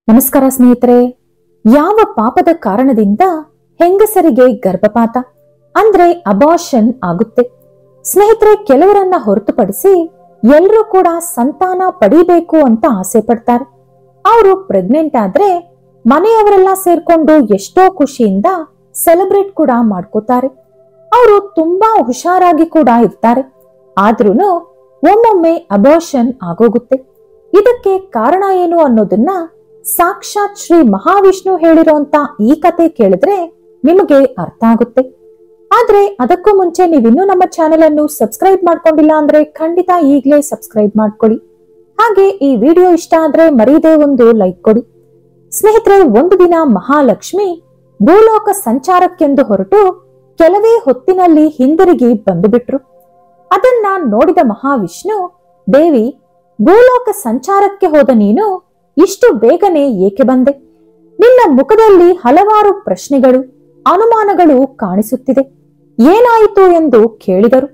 ನಮಸ್ಕಾರ ಸ್ನೇಹಿತರೆ. ಯಾವ ಪಾಪದ ಕಾರಣದಿಂದ ಹೆಂಗಸರಿಗೆ ಗರ್ಭಪಾತ ಅಂದ್ರೆ ಅಬಾರ್ಷನ್ ಆಗುತ್ತೆ? ಸ್ನೇಹಿತರೆ, ಕೆಲವರನ್ನ ಹೊರತುಪಡಿಸಿ ಎಲ್ಲರೂ ಕೂಡ ಸಂತಾನ ಪಡಿಬೇಕು ಅಂತ ಆಸೆ ಪಡ್ತಾರೆ. ಅವರು ಪ್ರೆಗ್ನೆಂಟ್ ಆದ್ರೆ ಮನೆಯವರೆಲ್ಲ ಸೇರ್ಕೊಂಡು ಎಷ್ಟೋ ಖುಷಿಯಿಂದ ಸೆಲೆಬ್ರೇಟ್ ಕೂಡ ಮಾಡ್ಕೋತಾರೆ. ಅವರು ತುಂಬಾ ಹುಷಾರಾಗಿ ಕೂಡ ಇರ್ತಾರೆ. ಆದ್ರೂನು ಒಮ್ಮೊಮ್ಮೆ ಅಬಾರ್ಷನ್ ಆಗೋಗುತ್ತೆ. ಇದಕ್ಕೆ ಕಾರಣ ಏನು ಅನ್ನೋದನ್ನ ಸಾಕ್ಷಾತ್ ಶ್ರೀ ಮಹಾವಿಷ್ಣು ಹೇಳಿರೋಂತ ಈ ಕತೆ ಕೇಳಿದ್ರೆ ನಿಮಗೆ ಅರ್ಥ ಆಗುತ್ತೆ. ಆದ್ರೆ ಅದಕ್ಕೂ ಮುಂಚೆ ನೀವಿನ್ನೂ ನಮ್ಮ ಚಾನೆಲ್ ಅನ್ನು ಸಬ್ಸ್ಕ್ರೈಬ್ ಮಾಡ್ಕೊಂಡಿಲ್ಲ ಅಂದ್ರೆ ಖಂಡಿತ ಈಗಲೇ ಸಬ್ಸ್ಕ್ರೈಬ್ ಮಾಡ್ಕೊಳ್ಳಿ. ಹಾಗೆ ಈ ವಿಡಿಯೋ ಇಷ್ಟ ಆದ್ರೆ ಮರೀದೇ ಒಂದು ಲೈಕ್ ಕೊಡಿ. ಸ್ನೇಹಿತರೆ, ಒಂದು ದಿನ ಮಹಾಲಕ್ಷ್ಮಿ ಭೂಲೋಕ ಸಂಚಾರಕ್ಕೆಂದು ಹೊರಟು ಕೆಲವೇ ಹೊತ್ತಿನಲ್ಲಿ ಹಿಂದಿರುಗಿ ಬಂದು ಬಿಟ್ರು. ಅದನ್ನ ನೋಡಿದ ಮಹಾವಿಷ್ಣು, ದೇವಿ, ಭೂಲೋಕ ಸಂಚಾರಕ್ಕೆ ಹೋದ ನೀನು ಇಷ್ಟು ಬೇಗನೆ ಏಕೆ ಬಂದೆ? ನಿನ್ನ ಮುಖದಲ್ಲಿ ಹಲವಾರು ಪ್ರಶ್ನೆಗಳು, ಅನುಮಾನಗಳು ಕಾಣಿಸುತ್ತಿದೆ. ಏನಾಯಿತು ಎಂದು ಕೇಳಿದರು.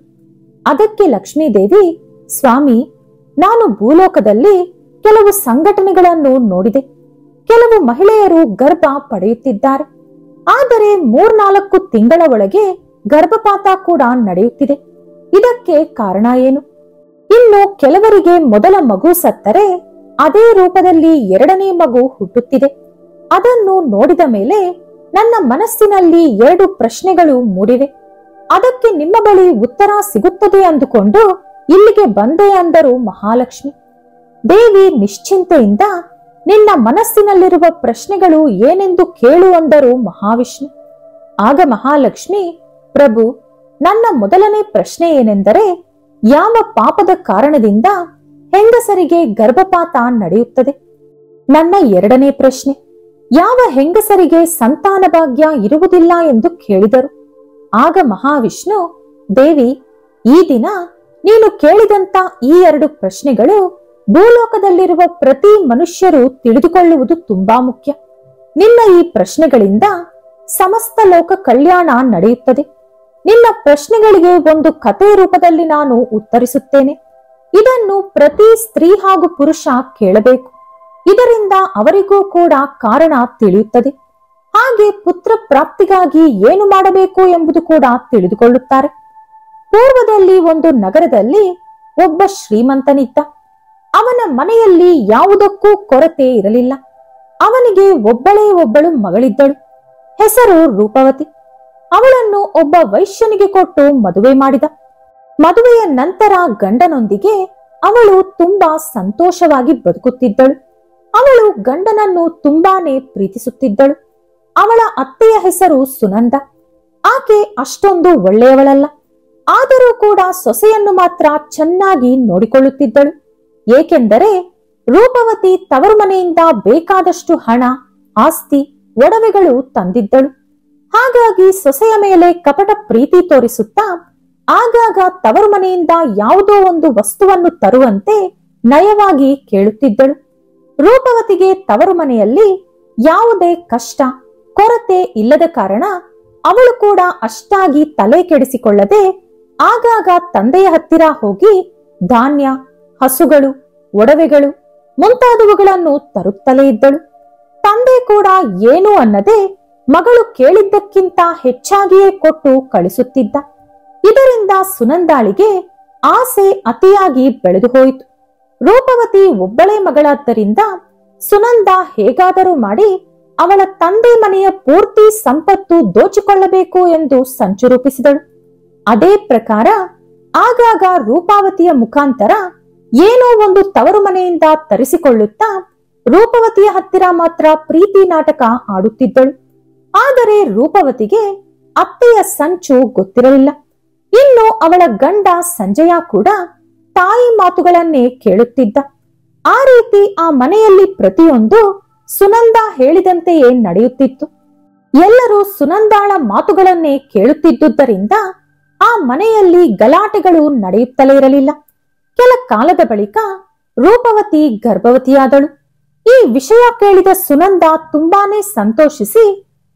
ಅದಕ್ಕೆ ಲಕ್ಷ್ಮೀದೇವಿ, ಸ್ವಾಮಿ, ನಾನು ಭೂಲೋಕದಲ್ಲಿ ಕೆಲವು ಸಂಘಟನೆಗಳನ್ನು ನೋಡಿದೆ. ಕೆಲವು ಮಹಿಳೆಯರು ಗರ್ಭ ಪಡೆಯುತ್ತಿದ್ದಾರೆ. ಆದರೆ 3-4 ತಿಂಗಳ ಒಳಗೆ ಗರ್ಭಪಾತ ಕೂಡ ನಡೆಯುತ್ತಿದೆ. ಇದಕ್ಕೆ ಕಾರಣ ಏನು? ಇನ್ನು ಕೆಲವರಿಗೆ ಮೊದಲ ಮಗು ಸತ್ತರೆ ಅದೇ ರೂಪದಲ್ಲಿ ಎರಡನೇ ಮಗು ಹುಟ್ಟುತ್ತಿದೆ. ಅದನ್ನು ನೋಡಿದ ಮೇಲೆ ನನ್ನ ಮನಸ್ಸಿನಲ್ಲಿ 2 ಪ್ರಶ್ನೆಗಳು ಮೂಡಿವೆ. ಅದಕ್ಕೆ ನಿಮ್ಮ ಬಳಿ ಉತ್ತರ ಸಿಗುತ್ತದೆ ಅಂದುಕೊಂಡು ಇಲ್ಲಿಗೆ ಬಂದೆ ಅಂದರು ಮಹಾಲಕ್ಷ್ಮಿ. ದೇವಿ ನಿಶ್ಚಿಂತೆಯಿಂದ, ನಿನ್ನ ಮನಸ್ಸಿನಲ್ಲಿರುವ ಪ್ರಶ್ನೆಗಳು ಏನೆಂದು ಕೇಳು ಅಂದರು ಮಹಾವಿಷ್ಣು. ಆಗ ಮಹಾಲಕ್ಷ್ಮಿ, ಪ್ರಭು, ನನ್ನ ಮೊದಲನೇ ಪ್ರಶ್ನೆ ಏನೆಂದರೆ, ಯಾವ ಪಾಪದ ಕಾರಣದಿಂದ ಹೆಂಗಸರಿಗೆ ಗರ್ಭಪಾತ ನಡೆಯುತ್ತದೆ? ನನ್ನ ಎರಡನೇ ಪ್ರಶ್ನೆ, ಯಾವ ಹೆಂಗಸರಿಗೆ ಸಂತಾನ ಭಾಗ್ಯ ಇರುವುದಿಲ್ಲ ಎಂದು ಕೇಳಿದರು. ಆಗ ಮಹಾವಿಷ್ಣು, ದೇವಿ, ಈ ದಿನ ನೀನು ಕೇಳಿದಂತ ಈ 2 ಪ್ರಶ್ನೆಗಳು ಭೂಲೋಕದಲ್ಲಿರುವ ಪ್ರತಿ ಮನುಷ್ಯರು ತಿಳಿದುಕೊಳ್ಳುವುದು ತುಂಬಾ ಮುಖ್ಯ. ನಿನ್ನ ಈ ಪ್ರಶ್ನೆಗಳಿಂದ ಸಮಸ್ತ ಲೋಕ ಕಲ್ಯಾಣ ನಡೆಯುತ್ತದೆ. ನಿನ್ನ ಪ್ರಶ್ನೆಗಳಿಗೆ ಒಂದು ಕಥೆ ರೂಪದಲ್ಲಿ ನಾನು ಉತ್ತರಿಸುತ್ತೇನೆ. ಇದನ್ನು ಪ್ರತಿ ಸ್ತ್ರೀ ಹಾಗೂ ಪುರುಷ ಕೇಳಬೇಕು. ಇದರಿಂದ ಅವರಿಗೂ ಕೂಡ ಕಾರಣ ತಿಳಿಯುತ್ತದೆ. ಹಾಗೆ ಪುತ್ರ ಪ್ರಾಪ್ತಿಗಾಗಿ ಏನು ಮಾಡಬೇಕು ಎಂಬುದು ಕೂಡ ತಿಳಿದುಕೊಳ್ಳುತ್ತಾರೆ. ಪೂರ್ವದಲ್ಲಿ ಒಂದು ನಗರದಲ್ಲಿ ಒಬ್ಬ ಶ್ರೀಮಂತನಿದ್ದ. ಅವನ ಮನೆಯಲ್ಲಿ ಯಾವುದಕ್ಕೂ ಕೊರತೆ ಇರಲಿಲ್ಲ. ಅವನಿಗೆ ಒಬ್ಬಳು ಮಗಳಿದ್ದಳು. ಹೆಸರು ರೂಪವತಿ. ಅವಳನ್ನು ಒಬ್ಬ ವೈಶ್ಯನಿಗೆ ಕೊಟ್ಟು ಮದುವೆ ಮಾಡಿದ. ಮದುವೆಯ ನಂತರ ಗಂಡನೊಂದಿಗೆ ಅವಳು ತುಂಬಾ ಸಂತೋಷವಾಗಿ ಬದುಕುತ್ತಿದ್ದಳು. ಅವಳು ಗಂಡನನ್ನು ತುಂಬಾನೇ ಪ್ರೀತಿಸುತ್ತಿದ್ದಳು. ಅವಳ ಅತ್ತೆಯ ಹೆಸರು ಸುನಂದ. ಆಕೆ ಅಷ್ಟೊಂದು ಒಳ್ಳೆಯವಳಲ್ಲ. ಆದರೂ ಕೂಡ ಸೊಸೆಯನ್ನು ಮಾತ್ರ ಚೆನ್ನಾಗಿ ನೋಡಿಕೊಳ್ಳುತ್ತಿದ್ದಳು. ಏಕೆಂದರೆ ರೂಪವತಿ ತವರು ಮನೆಯಿಂದ ಬೇಕಾದಷ್ಟು ಹಣ, ಆಸ್ತಿ, ಒಡವೆಗಳು ತಂದಿದ್ದಳು. ಹಾಗಾಗಿ ಸೊಸೆಯ ಮೇಲೆ ಕಪಟ ಪ್ರೀತಿ ತೋರಿಸುತ್ತಾ ಆಗಾಗ ತವರು ಮನೆಯಿಂದ ಯಾವುದೋ ಒಂದು ವಸ್ತುವನ್ನು ತರುವಂತೆ ನಯವಾಗಿ ಕೇಳುತ್ತಿದ್ದಳು. ರೂಪವತಿಗೆ ತವರು ಮನೆಯಲ್ಲಿ ಯಾವುದೇ ಕಷ್ಟ, ಕೊರತೆ ಇಲ್ಲದ ಕಾರಣ ಅವಳು ಕೂಡ ಅಷ್ಟಾಗಿ ತಲೆ ಕೆಡಿಸಿಕೊಳ್ಳದೆ ಆಗಾಗ ತಂದೆಯ ಹತ್ತಿರ ಹೋಗಿ ಧಾನ್ಯ, ಹಸುಗಳು, ಒಡವೆಗಳು ಮುಂತಾದವುಗಳನ್ನು ತರುತ್ತಲೇ ಇದ್ದಳು. ತಂದೆ ಕೂಡ ಏನೂ ಅನ್ನದೆ ಮಗಳು ಕೇಳಿದ್ದಕ್ಕಿಂತ ಹೆಚ್ಚಾಗಿಯೇ ಕೊಟ್ಟು ಕಳಿಸುತ್ತಿದ್ದ. ಇದರಿಂದ ಸುನಂದಾಳಿಗೆ ಆಸೆ ಅತಿಯಾಗಿ ಬೆಳೆದು ಹೋಯಿತು. ರೂಪವತಿ ಒಬ್ಬಳೇ ಮಗಳಾದ್ದರಿಂದ ಸುನಂದ ಹೇಗಾದರೂ ಮಾಡಿ ಅವಳ ತಂದೆ ಮನೆಯ ಪೂರ್ತಿ ಸಂಪತ್ತು ದೋಚಿಕೊಳ್ಳಬೇಕು ಎಂದು ಸಂಚು ರೂಪಿಸಿದಳು. ಅದೇ ಪ್ರಕಾರ ಆಗಾಗ ರೂಪಾವತಿಯ ಮುಖಾಂತರ ಏನೋ ಒಂದು ತವರು ಮನೆಯಿಂದ ತರಿಸಿಕೊಳ್ಳುತ್ತಾ ರೂಪವತಿಯ ಹತ್ತಿರ ಮಾತ್ರ ಪ್ರೀತಿ ನಾಟಕ ಆಡುತ್ತಿದ್ದಳು. ಆದರೆ ರೂಪವತಿಗೆ ಅತ್ತೆಯ ಸಂಚು ಗೊತ್ತಿರಲಿಲ್ಲ. ಇನ್ನು ಅವಳ ಗಂಡ ಸಂಜಯ ಕೂಡ ತಾಯಿ ಮಾತುಗಳನ್ನೇ ಕೇಳುತ್ತಿದ್ದ. ಆ ರೀತಿ ಆ ಮನೆಯಲ್ಲಿ ಪ್ರತಿಯೊಂದು ಸುನಂದ ಹೇಳಿದಂತೆಯೇ ನಡೆಯುತ್ತಿತ್ತು. ಎಲ್ಲರೂ ಸುನಂದಾಳ ಮಾತುಗಳನ್ನೇ ಕೇಳುತ್ತಿದ್ದುದರಿಂದ ಆ ಮನೆಯಲ್ಲಿ ಗಲಾಟೆಗಳು ನಡೆಯುತ್ತಲೇ ಇರಲಿಲ್ಲ. ಕೆಲ ಕಾಲದ ಬಳಿಕ ರೂಪವತಿ ಗರ್ಭವತಿಯಾದಳು. ಈ ವಿಷಯ ಕೇಳಿದ ಸುನಂದ ತುಂಬಾನೇ ಸಂತೋಷಿಸಿ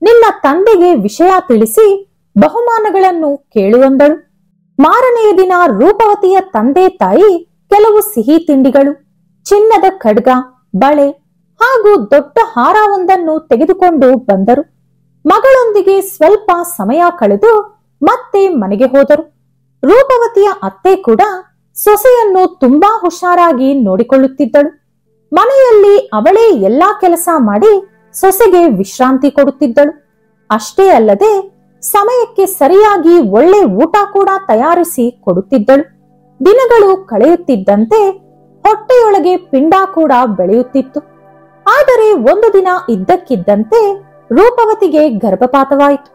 ನಿನ್ನ ತಂದೆಗೆ ವಿಷಯ ತಿಳಿಸಿ ಬಹುಮಾನಗಳನ್ನು ಕೇಳುವಂದಳು. ಮಾರನೆಯ ದಿನ ರೂಪವತಿಯ ತಂದೆ ತಾಯಿ ಕೆಲವು ಸಿಹಿ ತಿಂಡಿಗಳು, ಚಿನ್ನದ ಖಡ್ಗ, ಬಳೆ ಹಾಗೂ ದೊಡ್ಡ ಹಾರವೊಂದನ್ನು ತೆಗೆದುಕೊಂಡು ಬಂದರು. ಮಗಳೊಂದಿಗೆ ಸ್ವಲ್ಪ ಸಮಯ ಕಳೆದು ಮತ್ತೆ ಮನೆಗೆ ಹೋದರು. ರೂಪವತಿಯ ಅತ್ತೆ ಕೂಡ ಸೊಸೆಯನ್ನು ತುಂಬಾ ಹುಷಾರಾಗಿ ನೋಡಿಕೊಳ್ಳುತ್ತಿದ್ದಳು. ಮನೆಯಲ್ಲಿ ಅವಳೇ ಎಲ್ಲಾ ಕೆಲಸ ಮಾಡಿ ಸೊಸೆಗೆ ವಿಶ್ರಾಂತಿ ಕೊಡುತ್ತಿದ್ದಳು. ಅಷ್ಟೇ ಅಲ್ಲದೆ ಸಮಯಕ್ಕೆ ಸರಿಯಾಗಿ ಒಳ್ಳೆ ಊಟ ಕೂಡ ತಯಾರಿಸಿ ಕೊಡುತ್ತಿದ್ದಳು. ದಿನಗಳು ಕಳೆಯುತ್ತಿದ್ದಂತೆ ಹೊಟ್ಟೆಯೊಳಗೆ ಪಿಂಡ ಕೂಡ ಬೆಳೆಯುತ್ತಿತ್ತು. ಆದರೆ ಒಂದು ದಿನ ಇದ್ದಕ್ಕಿದ್ದಂತೆ ರೂಪವತಿಗೆ ಗರ್ಭಪಾತವಾಯಿತು.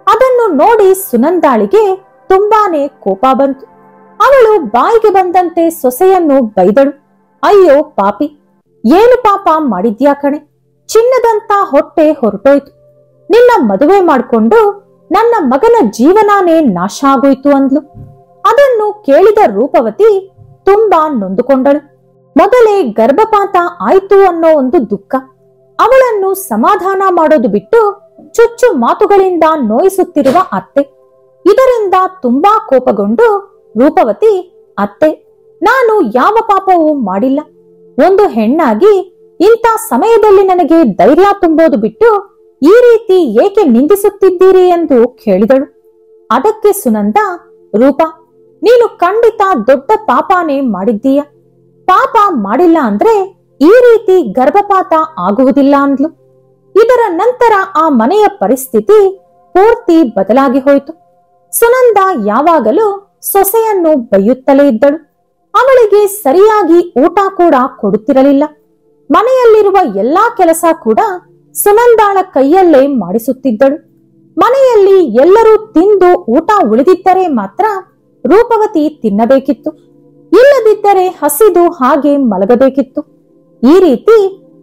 ಅದನ್ನು ನೋಡಿ ಸುನಂದಾಳಿಗೆ ತುಂಬಾನೇ ಕೋಪ ಬಂತು. ಅವಳು ಬಾಯಿಗೆ ಬಂದಂತೆ ಸೊಸೆಯನ್ನು ಬೈದಳು. ಅಯ್ಯೋ ಪಾಪಿ, ಏನು ಪಾಪ ಮಾಡಿದ್ಯಾ ಕಣೆ, ಚಿನ್ನದಂತ ಹೊಟ್ಟೆ ಹೊರಟೋಯ್ತು. ನಿನ್ನ ಮದುವೆ ಮಾಡಿಕೊಂಡು ನನ್ನ ಮಗನ ಜೀವನಾನೇ ನಾಶ ಆಗೋಯ್ತು ಅಂದ್ಲು. ಅದನ್ನು ಕೇಳಿದ ರೂಪವತಿ ತುಂಬಾ ನೊಂದುಕೊಂಡಳು. ಮೊದಲೇ ಗರ್ಭಪಾತ ಆಯ್ತು ಅನ್ನೋ ಒಂದು ದುಃಖ. ಅವಳನ್ನು ಸಮಾಧಾನ ಮಾಡೋದು ಬಿಟ್ಟು ಚುಚ್ಚು ಮಾತುಗಳಿಂದ ನೋಯಿಸುತ್ತಿರುವ ಅತ್ತೆ. ಇದರಿಂದ ತುಂಬಾ ಕೋಪಗೊಂಡು ರೂಪವತಿ, ಅತ್ತೆ, ನಾನು ಯಾವ ಪಾಪವೂ ಮಾಡಿಲ್ಲ. ಒಂದು ಹೆಣ್ಣಾಗಿ ಇಂಥ ಸಮಯದಲ್ಲಿ ನನಗೆ ಧೈರ್ಯ ತುಂಬೋದು ಬಿಟ್ಟು ಈ ರೀತಿ ಏಕೆ ನಿಂದಿಸುತ್ತಿದ್ದೀರಿ ಎಂದು ಕೇಳಿದಳು. ಅದಕ್ಕೆ ಸುನಂದ, ರೂಪ, ನೀನು ಖಂಡಿತ ದೊಡ್ಡ ಪಾಪನೇ ಮಾಡಿದ್ದೀಯ. ಪಾಪ ಮಾಡಿಲ್ಲ ಅಂದ್ರೆ ಈ ರೀತಿ ಗರ್ಭಪಾತ ಆಗುವುದಿಲ್ಲ ಅಂದ್ಲು. ಇದರ ನಂತರ ಆ ಮನೆಯ ಪರಿಸ್ಥಿತಿ ಪೂರ್ತಿ ಬದಲಾಗಿ ಹೋಯಿತು. ಸುನಂದ ಯಾವಾಗಲೂ ಸೊಸೆಯನ್ನು ಬೈಯುತ್ತಲೇ ಇದ್ದಳು. ಅವಳಿಗೆ ಸರಿಯಾಗಿ ಊಟ ಕೂಡ ಕೊಡುತ್ತಿರಲಿಲ್ಲ. ಮನೆಯಲ್ಲಿರುವ ಎಲ್ಲಾ ಕೆಲಸ ಕೂಡ ಸುನಂದಾಳ ಕೈಯಲ್ಲೇ ಮಾಡಿಸುತ್ತಿದ್ದಳು. ಮನೆಯಲ್ಲಿ ಎಲ್ಲರೂ ತಿಂದು ಊಟ ಉಳಿದಿದ್ದರೆ ಮಾತ್ರ ರೂಪವತಿ ತಿನ್ನಬೇಕಿತ್ತು. ಇಲ್ಲದಿದ್ದರೆ ಹಸಿದು ಹಾಗೆ ಮಲಗಬೇಕಿತ್ತು. ಈ ರೀತಿ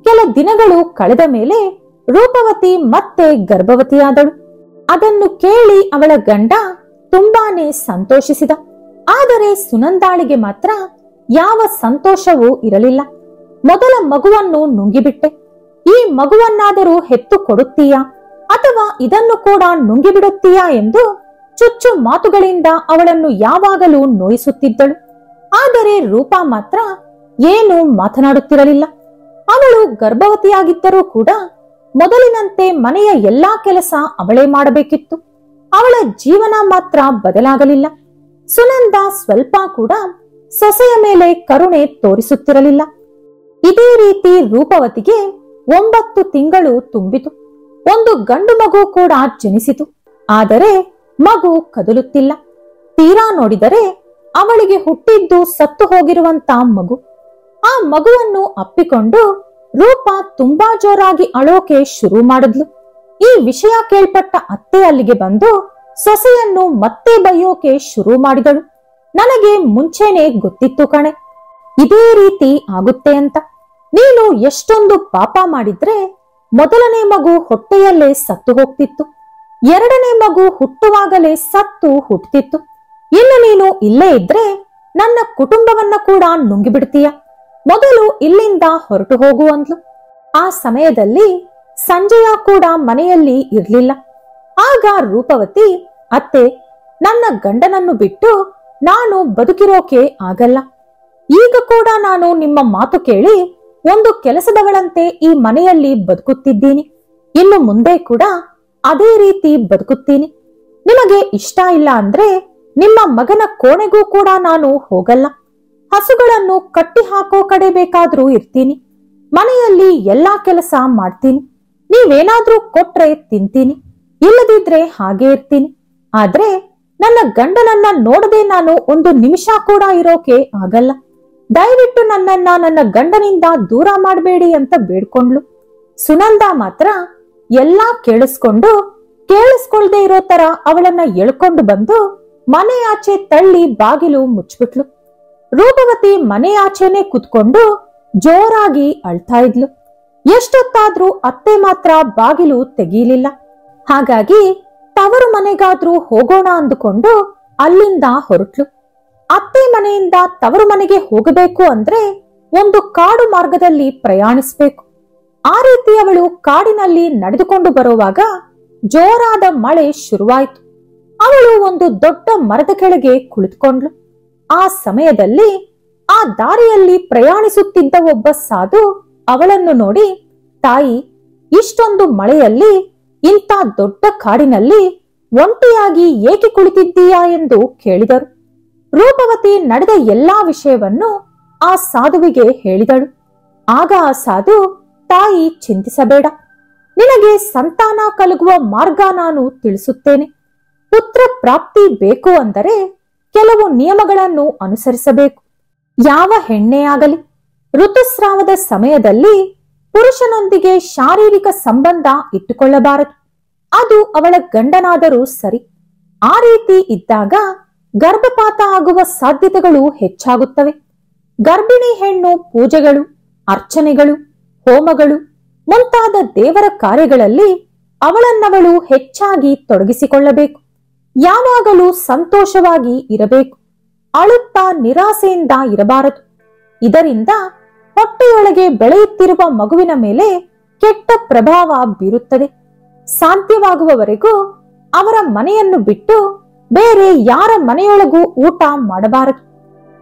ಕೆಲ ದಿನಗಳು ಕಳೆದ ಮೇಲೆ ರೂಪವತಿ ಮತ್ತೆ ಗರ್ಭವತಿಯಾದಳು. ಅದನ್ನು ಕೇಳಿ ಅವಳ ಗಂಡ ತುಂಬಾನೇ ಸಂತೋಷಿಸಿದ. ಆದರೆ ಸುನಂದಾಳಿಗೆ ಮಾತ್ರ ಯಾವ ಸಂತೋಷವೂ ಇರಲಿಲ್ಲ. ಮೊದಲ ಮಗುವನ್ನು ನುಂಗಿಬಿಟ್ಟೆ, ಈ ಮಗುವನ್ನಾದರೂ ಹೆತ್ತು ಕೊಡುತ್ತೀಯಾ ಅಥವಾ ಇದನ್ನು ಕೂಡ ನುಂಗಿಬಿಡುತ್ತೀಯಾ ಎಂದು ಚುಚ್ಚು ಮಾತುಗಳಿಂದ ಅವಳನ್ನು ಯಾವಾಗಲೂ ನೋಯಿಸುತ್ತಿದ್ದಳು. ಆದರೆ ರೂಪ ಮಾತ್ರ ಏನೂ ಮಾತನಾಡುತ್ತಿರಲಿಲ್ಲ. ಅವಳು ಗರ್ಭವತಿಯಾಗಿದ್ದರೂ ಕೂಡ ಮೊದಲಿನಂತೆ ಮನೆಯ ಎಲ್ಲಾ ಕೆಲಸ ಅವಳೇ ಮಾಡಬೇಕಿತ್ತು. ಅವಳ ಜೀವನ ಮಾತ್ರ ಬದಲಾಗಲಿಲ್ಲ. ಸುನಂದ ಸ್ವಲ್ಪ ಕೂಡ ಸೊಸೆಯ ಮೇಲೆ ಕರುಣೆ ತೋರಿಸುತ್ತಿರಲಿಲ್ಲ. ಇದೇ ರೀತಿ ರೂಪವತಿಗೆ 9 ತಿಂಗಳು ತುಂಬಿತು. ಒಂದು ಗಂಡು ಮಗು ಕೂಡ ಜನಿಸಿತು. ಆದರೆ ಮಗು ಕದಲುತ್ತಿಲ್ಲ. ತೀರಾ ನೋಡಿದರೆ ಅವಳಿಗೆ ಹುಟ್ಟಿದ್ದು ಸತ್ತು ಹೋಗಿರುವಂತ ಮಗು. ಆ ಮಗುವನ್ನು ಅಪ್ಪಿಕೊಂಡು ರೂಪ ತುಂಬಾ ಜೋರಾಗಿ ಅಳೋಕೆ ಶುರು ಮಾಡಿದ್ಲು. ಈ ವಿಷಯ ಕೇಳ್ಪಟ್ಟ ಅತ್ತೆ ಅಲ್ಲಿಗೆ ಬಂದು ಸೊಸೆಯನ್ನು ಮತ್ತೆ ಬೈಯೋಕೆ ಶುರು ಮಾಡಿದಳು. ನನಗೆ ಮುಂಚೆನೆ ಗೊತ್ತಿತ್ತು ಕಣೆ, ಇದೇ ರೀತಿ ಆಗುತ್ತೆ ಅಂತ. ನೀನು ಎಷ್ಟೊಂದು ಪಾಪ ಮಾಡಿದ್ರೆ ಮೊದಲನೇ ಮಗು ಹೊಟ್ಟೆಯಲ್ಲೇ ಸತ್ತು ಹೋಗ್ತಿತ್ತು, ಎರಡನೇ ಮಗು ಹುಟ್ಟುವಾಗಲೇ ಸತ್ತು ಹುಟ್ಟುತ್ತಿತ್ತು. ಇನ್ನು ನೀನು ಇಲ್ಲೇ ಇದ್ರೆ ನನ್ನ ಕುಟುಂಬವನ್ನ ಕೂಡ ನುಂಗಿಬಿಡ್ತೀಯ. ಮೊದಲು ಇಲ್ಲಿಂದ ಹೊರಟು ಹೋಗು ಅಂದ್ಲು. ಆ ಸಮಯದಲ್ಲಿ ಸಂಜಯ ಕೂಡ ಮನೆಯಲ್ಲಿ ಇರ್ಲಿಲ್ಲ. ಆಗ ರೂಪವತಿ, ಅತ್ತೆ, ನನ್ನ ಗಂಡನನ್ನು ಬಿಟ್ಟು ನಾನು ಬದುಕಿರೋಕೆ ಆಗಲ್ಲ. ಈಗ ಕೂಡ ನಾನು ನಿಮ್ಮ ಮಾತು ಕೇಳಿ ಒಂದು ಕೆಲಸದವಳಂತೆ ಈ ಮನೆಯಲ್ಲಿ ಬದುಕುತ್ತಿದ್ದೀನಿ. ಇನ್ನು ಮುಂದೆ ಕೂಡ ಅದೇ ರೀತಿ ಬದುಕುತ್ತೀನಿ. ನಿಮಗೆ ಇಷ್ಟ ಇಲ್ಲ ಅಂದ್ರೆ ನಿಮ್ಮ ಮಗನ ಕೋಣೆಗೂ ಕೂಡ ನಾನು ಹೋಗಲ್ಲ. ಹಸುಗಳನ್ನು ಕಟ್ಟಿ ಹಾಕೋ ಕಡೆ ಬೇಕಾದ್ರೂ ಇರ್ತೀನಿ. ಮನೆಯಲ್ಲಿ ಎಲ್ಲಾ ಕೆಲಸ ಮಾಡ್ತೀನಿ. ನೀವೇನಾದ್ರೂ ಕೊಟ್ರೆ ತಿಂತೀನಿ, ಇಲ್ಲದಿದ್ರೆ ಹಾಗೆ ಇರ್ತೀನಿ. ಆದ್ರೆ ನನ್ನ ಗಂಡನನ್ನ ನೋಡದೆ ನಾನು ಒಂದು ನಿಮಿಷ ಕೂಡ ಇರೋಕೆ ಆಗಲ್ಲ. ದಯವಿಟ್ಟು ನನ್ನನ್ನ ನನ್ನ ಗಂಡನಿಂದ ದೂರ ಮಾಡಬೇಡಿ ಅಂತ ಬೇಡ್ಕೊಂಡ್ಲು. ಸುನಂದ ಮಾತ್ರ ಎಲ್ಲಾ ಕೇಳಿಸ್ಕೊಳ್ದೆ ಇರೋ ತರ ಅವಳನ್ನ ಎಳ್ಕೊಂಡು ಬಂದು ಮನೆ ಆಚೆ ತಳ್ಳಿ ಬಾಗಿಲು ಮುಚ್ಚಿಬಿಟ್ಲು. ರೂಪವತಿ ಮನೆ ಆಚೆನೆ ಕುತ್ಕೊಂಡು ಜೋರಾಗಿ ಅಳ್ತಾ ಇದ್ಲು. ಎಷ್ಟೊತ್ತಾದ್ರೂ ಅತ್ತೆ ಮಾತ್ರ ಬಾಗಿಲು ತೆಗೀಲಿಲ್ಲ. ಹಾಗಾಗಿ ತವರು ಮನೆಗಾದ್ರೂ ಹೋಗೋಣ ಅಂದುಕೊಂಡು ಅಲ್ಲಿಂದ ಹೊರಟ್ಲು. ಅತ್ತೆ ಮನೆಯಿಂದ ತವರು ಮನೆಗೆ ಹೋಗಬೇಕು ಅಂದ್ರೆ ಒಂದು ಕಾಡು ಮಾರ್ಗದಲ್ಲಿ ಪ್ರಯಾಣಿಸಬೇಕು. ಆ ರೀತಿ ಅವಳು ಕಾಡಿನಲ್ಲಿ ನಡೆದುಕೊಂಡು ಬರುವಾಗ ಜೋರಾದ ಮಳೆ ಶುರುವಾಯಿತು. ಅವಳು ಒಂದು ದೊಡ್ಡ ಮರದ ಕೆಳಗೆ ಕುಳಿತುಕೊಂಡ್ಳು. ಆ ಸಮಯದಲ್ಲಿ ಆ ದಾರಿಯಲ್ಲಿ ಪ್ರಯಾಣಿಸುತ್ತಿದ್ದ ಒಬ್ಬ ಸಾಧು ಅವಳನ್ನು ನೋಡಿ, ತಾಯಿ, ಇಷ್ಟೊಂದು ಮಳೆಯಲ್ಲಿ ಇಂಥ ದೊಡ್ಡ ಕಾಡಿನಲ್ಲಿ ಒಂಟಿಯಾಗಿ ಏಕೆ ಕುಳಿತಿದ್ದೀಯಾ ಎಂದು ಕೇಳಿದರು. ರೂಪವತಿ ನಡೆದ ಎಲ್ಲಾ ವಿಷಯವನ್ನು ಆ ಸಾಧುವಿಗೆ ಹೇಳಿದಳು. ಆಗ ಆ ಸಾಧು, ತಾಯಿ ಚಿಂತಿಸಬೇಡ, ನಿನಗೆ ಸಂತಾನ ಕಲಗುವ ಮಾರ್ಗ ನಾನು ತಿಳಿಸುತ್ತೇನೆ. ಪುತ್ರ ಪ್ರಾಪ್ತಿ ಬೇಕು ಅಂದರೆ ಕೆಲವು ನಿಯಮಗಳನ್ನು ಅನುಸರಿಸಬೇಕು. ಯಾವ ಹೆಣ್ಣೇ ಆಗಲಿ ಋತುಸ್ರಾವದ ಸಮಯದಲ್ಲಿ ಪುರುಷನೊಂದಿಗೆ ಶಾರೀರಿಕ ಸಂಬಂಧ ಇಟ್ಟುಕೊಳ್ಳಬಾರದು. ಅದು ಅವಳ ಗಂಡನಾದರೂ ಸರಿ. ಆ ರೀತಿ ಇದ್ದಾಗ ಗರ್ಭಪಾತ ಆಗುವ ಸಾಧ್ಯತೆಗಳು ಹೆಚ್ಚಾಗುತ್ತವೆ. ಗರ್ಭಿಣಿ ಹೆಣ್ಣು ಪೂಜೆಗಳು, ಅರ್ಚನೆಗಳು, ಹೋಮಗಳು ಮುಂತಾದ ದೇವರ ಕಾರ್ಯಗಳಲ್ಲಿ ಅವಳನ್ನವಳು ಹೆಚ್ಚಾಗಿ ತೊಡಗಿಸಿಕೊಳ್ಳಬೇಕು. ಯಾವಾಗಲೂ ಸಂತೋಷವಾಗಿ ಇರಬೇಕು. ಅಳುತ್ತಾ ನಿರಾಸೆಯಿಂದ ಇರಬಾರದು. ಇದರಿಂದ ಹೊಟ್ಟೆಯೊಳಗೆ ಬೆಳೆಯುತ್ತಿರುವ ಮಗುವಿನ ಮೇಲೆ ಕೆಟ್ಟ ಪ್ರಭಾವ ಬೀರುತ್ತದೆ. ಸಾಧ್ಯವಾಗುವವರೆಗೂ ಅವರ ಮನೆಯನ್ನು ಬಿಟ್ಟು ಬೇರೆ ಯಾರ ಮನೆಯೊಳಗೂ ಊಟ ಮಾಡಬಾರದು.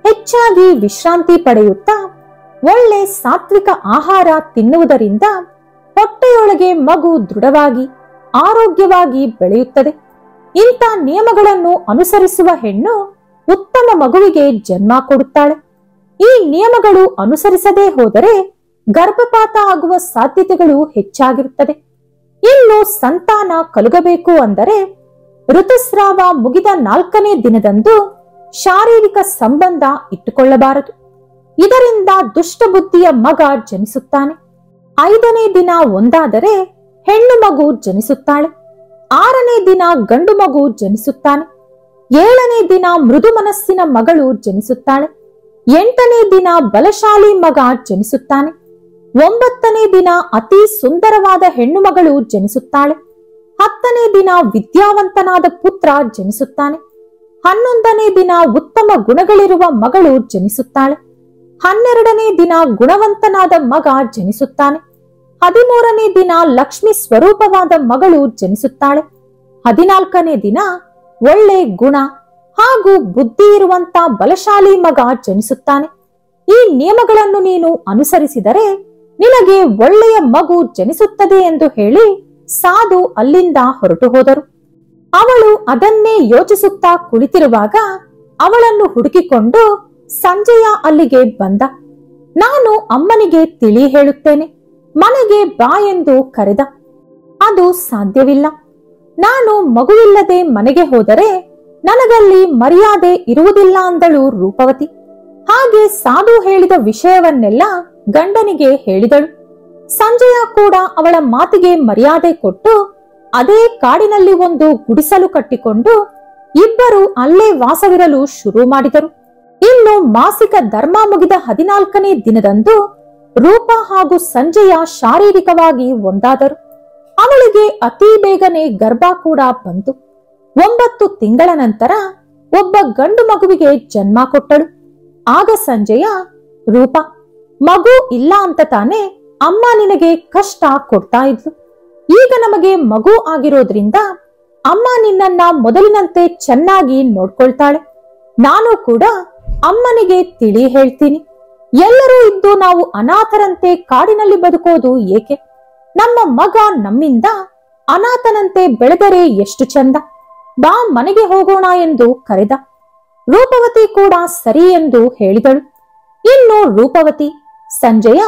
ಹೆಚ್ಚಾಗಿ ವಿಶ್ರಾಂತಿ ಪಡೆಯುತ್ತಾ ಒಳ್ಳೆ ಸಾತ್ವಿಕ ಆಹಾರ ತಿನ್ನುವುದರಿಂದ ಹೊಟ್ಟೆಯೊಳಗೆ ಮಗು ದೃಢವಾಗಿ ಆರೋಗ್ಯವಾಗಿ ಬೆಳೆಯುತ್ತದೆ. ಇಂಥ ನಿಯಮಗಳನ್ನು ಅನುಸರಿಸುವ ಹೆಣ್ಣು ಉತ್ತಮ ಮಗುವಿಗೆ ಜನ್ಮ ಕೊಡುತ್ತಾಳೆ. ಈ ನಿಯಮಗಳು ಅನುಸರಿಸದೇ ಹೋದರೆ ಗರ್ಭಪಾತ ಆಗುವ ಸಾಧ್ಯತೆಗಳು ಹೆಚ್ಚಾಗಿರುತ್ತದೆ. ಇನ್ನು ಸಂತಾನ ಕಲಗಬೇಕು ಅಂದರೆ ಋತುಸ್ರಾವ ಮುಗಿದ 4ನೇ ದಿನದಂದು ಶಾರೀರಿಕ ಸಂಬಂಧ ಇಟ್ಟುಕೊಳ್ಳಬಾರದು. ಇದರಿಂದ ದುಷ್ಟಬುದ್ಧಿಯ ಮಗ ಜನಿಸುತ್ತಾನೆ. 5ನೇ ದಿನ ಒಂದಾದರೆ ಹೆಣ್ಣು ಮಗು ಜನಿಸುತ್ತಾಳೆ. 6ನೇ ದಿನ ಗಂಡು ಮಗು ಜನಿಸುತ್ತಾನೆ. 7ನೇ ದಿನ ಮೃದು ಮನಸ್ಸಿನ ಮಗಳು ಜನಿಸುತ್ತಾಳೆ. 8ನೇ ದಿನ ಬಲಶಾಲಿ ಮಗ ಜನಿಸುತ್ತಾನೆ. 9ನೇ ದಿನ ಅತಿ ಸುಂದರವಾದ ಹೆಣ್ಣು ಮಗಳು ಜನಿಸುತ್ತಾಳೆ. 10ನೇ ದಿನ ವಿದ್ಯಾವಂತನಾದ ಪುತ್ರ ಜನಿಸುತ್ತಾನೆ. 11ನೇ ದಿನ ಉತ್ತಮ ಗುಣಗಳಿರುವ ಮಗಳು ಜನಿಸುತ್ತಾಳೆ. 12ನೇ ದಿನ ಗುಣವಂತನಾದ ಮಗ ಜನಿಸುತ್ತಾನೆ. 13ನೇ ದಿನ ಲಕ್ಷ್ಮಿ ಸ್ವರೂಪವಾದ ಮಗಳು ಜನಿಸುತ್ತಾಳೆ. 14ನೇ ದಿನ ಒಳ್ಳೆ ಗುಣ ಹಾಗೂ ಬುದ್ಧಿ ಇರುವಂತ ಬಲಶಾಲಿ ಮಗ ಜನಿಸುತ್ತಾನೆ. ಈ ನಿಯಮಗಳನ್ನು ನೀನು ಅನುಸರಿಸಿದರೆ ನಿನಗೆ ಒಳ್ಳೆಯ ಮಗು ಜನಿಸುತ್ತದೆ ಎಂದು ಹೇಳಿ ಸಾಧು ಅಲ್ಲಿಂದ ಹೊರಟು ಹೋದರು. ಅವಳು ಅದನ್ನೇ ಯೋಚಿಸುತ್ತಾ ಕುಳಿತಿರುವಾಗ ಅವಳನ್ನು ಹುಡುಕಿಕೊಂಡು ಸಂಜಯ ಅಲ್ಲಿಗೆ ಬಂದ. ನಾನು ಅಮ್ಮನಿಗೆ ತಿಳಿ ಹೇಳುತ್ತೇನೆ, ಮನೆಗೆ ಬಾ ಎಂದು ಕರೆದ. ಅದು ಸಾಧ್ಯವಿಲ್ಲ. ನಾನು ಮಗುವಿಲ್ಲದೆ ಮನೆಗೆ ಹೋದರೆ ನನಗಲ್ಲಿ ಮರ್ಯಾದೆ ಇರುವುದಿಲ್ಲ ಅಂದಳು ರೂಪವತಿ. ಹಾಗೆ ಸಾಧು ಹೇಳಿದ ವಿಷಯವನ್ನೆಲ್ಲ ಗಂಡನಿಗೆ ಹೇಳಿದಳು. ಸಂಜಯ ಕೂಡ ಅವಳ ಮಾತಿಗೆ ಮರ್ಯಾದೆ ಕೊಟ್ಟು ಅದೇ ಕಾಡಿನಲ್ಲಿ ಒಂದು ಗುಡಿಸಲು ಕಟ್ಟಿಕೊಂಡು ಇಬ್ಬರು ಅಲ್ಲೇ ವಾಸವಿರಲು ಶುರು ಮಾಡಿದರು. ಇನ್ನು ಮಾಸಿಕ ಧರ್ಮ ಮುಗಿದ 14ನೇ ದಿನದಂದು ರೂಪ ಹಾಗೂ ಸಂಜಯ ಶಾರೀರಿಕವಾಗಿ ಒಂದಾದರು. ಅವಳಿಗೆ ಅತಿ ಬೇಗನೆ ಗರ್ಭ ಕೂಡ ಬಂತು. 9 ತಿಂಗಳ ನಂತರ ಒಬ್ಬ ಗಂಡು ಮಗುವಿಗೆ ಜನ್ಮ ಕೊಟ್ಟಳು. ಆಗ ಸಂಜಯ, ರೂಪ, ಮಗು ಇಲ್ಲ ಅಂತ ತಾನೆ ಅಮ್ಮ ನಿನಗೆ ಕಷ್ಟ ಕೊಡ್ತಾ ಇದ್ಲು. ಈಗ ನಮಗೆ ಮಗು ಆಗಿರೋದ್ರಿಂದ ಅಮ್ಮ ನಿನ್ನನ್ನ ಮೊದಲಿನಂತೆ ಚೆನ್ನಾಗಿ ನೋಡ್ಕೊಳ್ತಾಳೆ. ನಾನು ಕೂಡ ಅಮ್ಮನಿಗೆ ತಿಳಿ ಹೇಳ್ತೀನಿ. ಎಲ್ಲರೂ ಇದ್ದು ನಾವು ಅನಾಥರಂತೆ ಕಾಡಿನಲ್ಲಿ ಬದುಕೋದು ಏಕೆ? ನಮ್ಮ ಮಗ ನಮ್ಮಿಂದ ಅನಾಥನಂತೆ ಬೆಳೆದರೆ ಎಷ್ಟು ಚಂದ. ಬಾ ಮನೆಗೆ ಹೋಗೋಣ ಎಂದು ಕರೆದ. ರೂಪವತಿ ಕೂಡ ಸರಿ ಎಂದು ಹೇಳಿದಳು. ಇನ್ನು ರೂಪವತಿ, ಸಂಜಯ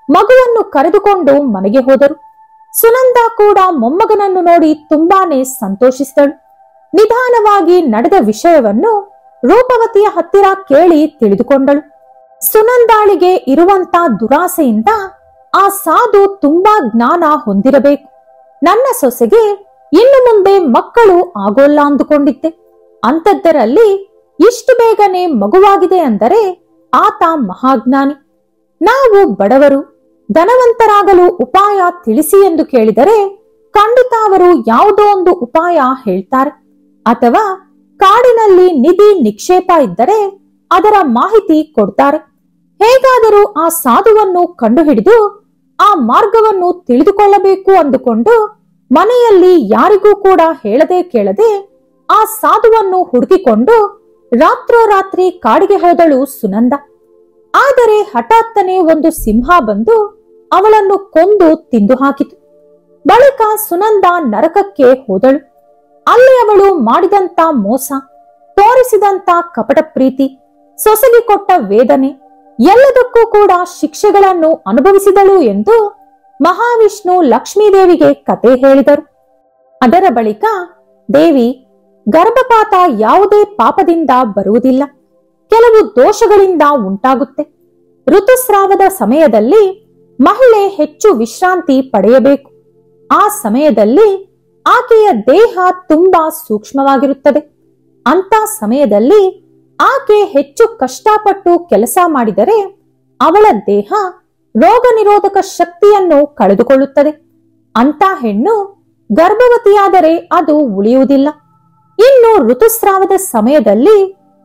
ಮಗುವನ್ನು ಕರೆದುಕೊಂಡು ಮನೆಗೆ ಹೋದರು. ಸುನಂದ ಕೂಡ ಮೊಮ್ಮಗನನ್ನು ನೋಡಿ ತುಂಬಾನೇ ಸಂತೋಷಿಸಿದಳು. ನಿಧಾನವಾಗಿ ನಡೆದ ವಿಷಯವನ್ನು ರೂಪವತಿಯ ಹತ್ತಿರ ಕೇಳಿ ತಿಳಿದುಕೊಂಡಳು. ಸುನಂದಾಳಿಗೆ ಇರುವಂತ ದುರಾಸೆಯಿಂದ ಆ ಸಾಧು ತುಂಬಾ ಜ್ಞಾನ ಹೊಂದಿರಬೇಕು. ನನ್ನ ಸೊಸೆಗೆ ಇನ್ನು ಮುಂದೆ ಮಕ್ಕಳು ಆಗೋಲ್ಲ ಅಂದುಕೊಂಡಿದ್ದೆ. ಅಂತದ್ದರಲ್ಲಿ ಇಷ್ಟು ಬೇಗನೆ ಮಗುವಾಗಿದೆ ಅಂದರೆ ಆತ ಮಹಾಜ್ಞಾನಿ. ನಾವು ಬಡವರು ಧನವಂತರಾಗಲು ಉಪಾಯ ತಿಳಿಸಿ ಎಂದು ಕೇಳಿದರೆ ಖಂಡಿತ ಅವರು ಯಾವುದೋ ಒಂದು ಉಪಾಯ ಹೇಳ್ತಾರೆ. ಅಥವಾ ಕಾಡಿನಲ್ಲಿ ನಿಧಿ ನಿಕ್ಷೇಪ ಇದ್ದರೆ ಅದರ ಮಾಹಿತಿ ಕೊಡ್ತಾರೆ. ಹೇಗಾದರೂ ಆ ಸಾಧುವನ್ನು ಕಂಡುಹಿಡಿದು ಆ ಮಾರ್ಗವನ್ನು ತಿಳಿದುಕೊಳ್ಳಬೇಕು ಅಂದುಕೊಂಡು ಮನೆಯಲ್ಲಿ ಯಾರಿಗೂ ಕೂಡ ಹೇಳದೆ ಕೇಳದೆ ಆ ಸಾಧುವನ್ನು ಹುಡುಕಿಕೊಂಡು ರಾತ್ರೋರಾತ್ರಿ ಕಾಡಿಗೆ ಹೋದಳು ಸುನಂದ. ಆದರೆ ಹಠಾತ್ತನೆ ಒಂದು ಸಿಂಹ ಬಂದು ಅವಳನ್ನು ಕೊಂದು ತಿಂದು ಹಾಕಿತು. ಬಳಿಕ ಸುನಂದ ನರಕಕ್ಕೆ ಹೋದಳು. ಅಲ್ಲಿ ಅವಳು ಮಾಡಿದಂತ ಮೋಸ, ತೋರಿಸಿದಂತ ಕಪಟ ಪ್ರೀತಿ, ಸೊಸಗಿ ಕೊಟ್ಟ ವೇದನೆ ಎಲ್ಲದಕ್ಕೂ ಕೂಡ ಶಿಕ್ಷೆಗಳನ್ನು ಅನುಭವಿಸಿದಳು ಎಂದು ಮಹಾವಿಷ್ಣು ಲಕ್ಷ್ಮೀದೇವಿಗೆ ಕತೆ ಹೇಳಿದರು. ಅದರ ಬಳಿಕ ದೇವಿ, ಗರ್ಭಪಾತ ಯಾವುದೇ ಪಾಪದಿಂದ ಬರುವುದಿಲ್ಲ, ಕೆಲವು ದೋಷಗಳಿಂದ ಉಂಟಾಗುತ್ತೆ. ಋತುಸ್ರಾವದ ಸಮಯದಲ್ಲಿ ಮಹಿಳೆ ಹೆಚ್ಚು ವಿಶ್ರಾಂತಿ ಪಡೆಯಬೇಕು. ಆ ಸಮಯದಲ್ಲಿ ಆಕೆಯ ದೇಹ ತುಂಬಾ ಸೂಕ್ಷ್ಮವಾಗಿರುತ್ತದೆ. ಅಂತ ಸಮಯದಲ್ಲಿ ಆಕೆ ಹೆಚ್ಚು ಕಷ್ಟಪಟ್ಟು ಕೆಲಸ ಮಾಡಿದರೆ ಅವಳ ದೇಹ ರೋಗ ನಿರೋಧಕ ಶಕ್ತಿಯನ್ನು ಕಳೆದುಕೊಳ್ಳುತ್ತದೆ. ಅಂತ ಹೆಣ್ಣು ಗರ್ಭವತಿಯಾದರೆ ಅದು ಉಳಿಯುವುದಿಲ್ಲ. ಇನ್ನು ಋತುಸ್ರಾವದ ಸಮಯದಲ್ಲಿ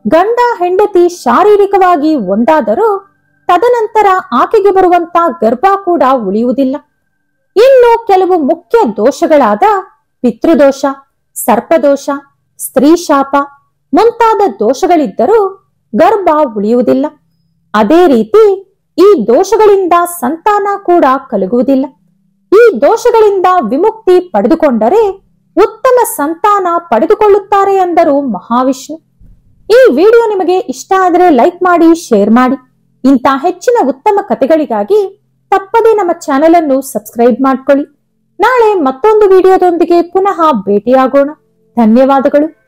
ಗಂಡ ಹೆಂಡತಿ ಶಾರೀರಿಕವಾಗಿ ಒಂದಾದರೂ ತದನಂತರ ಆಕೆಗೆ ಬರುವಂತ ಗರ್ಭ ಕೂಡ ಉಳಿಯುವುದಿಲ್ಲ. ಇನ್ನು ಕೆಲವು ಮುಖ್ಯ ದೋಷಗಳಾದ ಪಿತೃದೋಷ, ಸರ್ಪದೋಷ, ಸ್ತ್ರೀ ಶಾಪ ಮುಂತಾದ ದೋಷಗಳಿದ್ದರೂ ಗರ್ಭ ಉಳಿಯುವುದಿಲ್ಲ. ಅದೇ ರೀತಿ ಈ ದೋಷಗಳಿಂದ ಸಂತಾನ ಕೂಡ ಕಲಗುವುದಿಲ್ಲ. ಈ ದೋಷಗಳಿಂದ ವಿಮುಕ್ತಿ ಪಡೆದುಕೊಂಡರೆ ಉತ್ತಮ ಸಂತಾನ ಪಡೆದುಕೊಳ್ಳುತ್ತಾರೆ ಎಂದರು ಮಹಾವಿಷ್ಣು. ಈ ವಿಡಿಯೋ ನಿಮಗೆ ಇಷ್ಟ ಆದರೆ ಲೈಕ್ ಮಾಡಿ, ಶೇರ್ ಮಾಡಿ. ಇಂಥ ಹೆಚ್ಚಿನ ಉತ್ತಮ ಕಥೆಗಳಿಗಾಗಿ ತಪ್ಪದೇ ನಮ್ಮ ಚಾನೆಲ್ ಅನ್ನು ಸಬ್ಸ್ಕ್ರೈಬ್ ಮಾಡ್ಕೊಳ್ಳಿ. ನಾಳೆ ಮತ್ತೊಂದು ವಿಡಿಯೋದೊಂದಿಗೆ ಪುನಃ ಭೇಟಿಯಾಗೋಣ. ಧನ್ಯವಾದಗಳು.